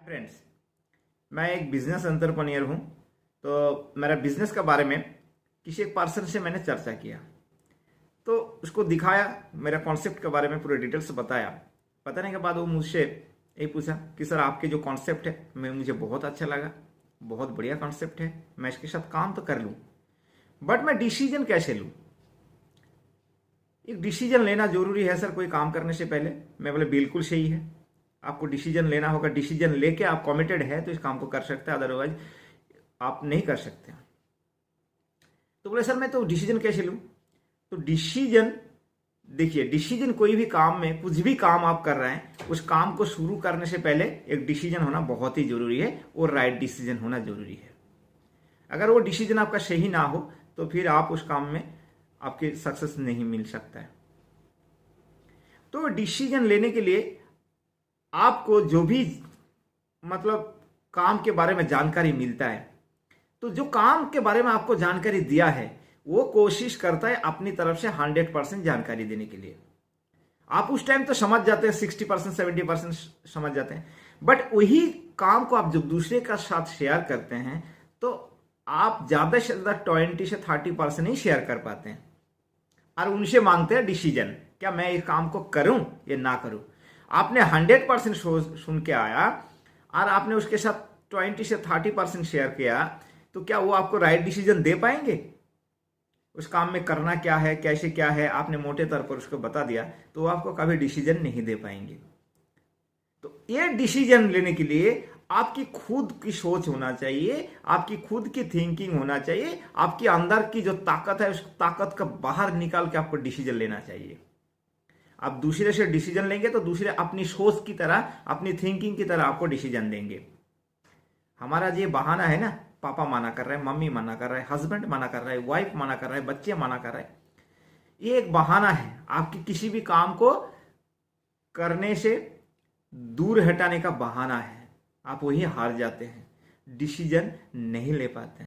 Friends, मैं एक business entrepreneur हूँ। तो मेरा बिजनेस के बारे में किसी एक पर्सन से मैंने चर्चा किया, तो उसको दिखाया, मेरा कॉन्सेप्ट के बारे में पूरे डिटेल्स बताया। बताने के बाद वो मुझसे यही पूछा कि सर आपके जो कॉन्सेप्ट है मुझे बहुत अच्छा लगा, बहुत बढ़िया कॉन्सेप्ट है, मैं इसके साथ काम तो कर लूँ, बट मैं डिसीजन कैसे लूँ। एक डिसीजन लेना जरूरी है सर कोई काम करने से पहले। मैं बोले बिल्कुल सही है, आपको डिसीजन लेना होगा। डिसीजन लेके आप कमिटेड है तो इस काम को कर सकते हैं, अदरवाइज आप नहीं कर सकते। तो बोले सर मैं तो डिसीजन कैसे लूं। तो डिसीजन देखिए, डिसीजन कोई भी काम में, कुछ भी काम आप कर रहे हैं, उस काम को शुरू करने से पहले एक डिसीजन होना बहुत ही जरूरी है और राइट डिसीजन होना जरूरी है। अगर वो डिसीजन आपका सही ना हो तो फिर आप उस काम में आपकी सक्सेस नहीं मिल सकता है। तो डिसीजन लेने के लिए आपको जो भी मतलब काम के बारे में जानकारी मिलता है, तो जो काम के बारे में आपको जानकारी दिया है वो कोशिश करता है अपनी तरफ से 100% जानकारी देने के लिए। आप उस टाइम तो समझ जाते हैं, 60% 70% समझ जाते हैं, बट वही काम को आप जब दूसरे का साथ शेयर करते हैं तो आप ज्यादा से ज्यादा 20 से 30% ही शेयर कर पाते हैं और उनसे मांगते हैं डिसीजन, क्या मैं इस काम को करूं या ना करूं। आपने 100% सुन के आया और आपने उसके साथ 20 से 30% शेयर किया, तो क्या वो आपको राइट डिसीजन दे पाएंगे। उस काम में करना क्या है, कैसे क्या है, आपने मोटे तौर पर उसको बता दिया, तो वो आपको कभी डिसीजन नहीं दे पाएंगे। तो ये डिसीजन लेने के लिए आपकी खुद की सोच होना चाहिए, आपकी खुद की थिंकिंग होना चाहिए, आपके अंदर की जो ताकत है उस ताकत का बाहर निकाल के आपको डिसीजन लेना चाहिए। आप दूसरे से डिसीजन लेंगे तो दूसरे अपनी सोच की तरह, अपनी थिंकिंग की तरह आपको डिसीजन देंगे। हमारा ये बहाना है ना, पापा मना कर रहे हैं, मम्मी मना कर रहे हैं, हस्बैंड मना कर रहे हैं, वाइफ मना कर रहे हैं, बच्चे मना कर रहे हैं, ये एक बहाना है आपकी किसी भी काम को करने से दूर हटाने का बहाना है। आप वही हार जाते हैं, डिसीजन नहीं ले पाते हैं।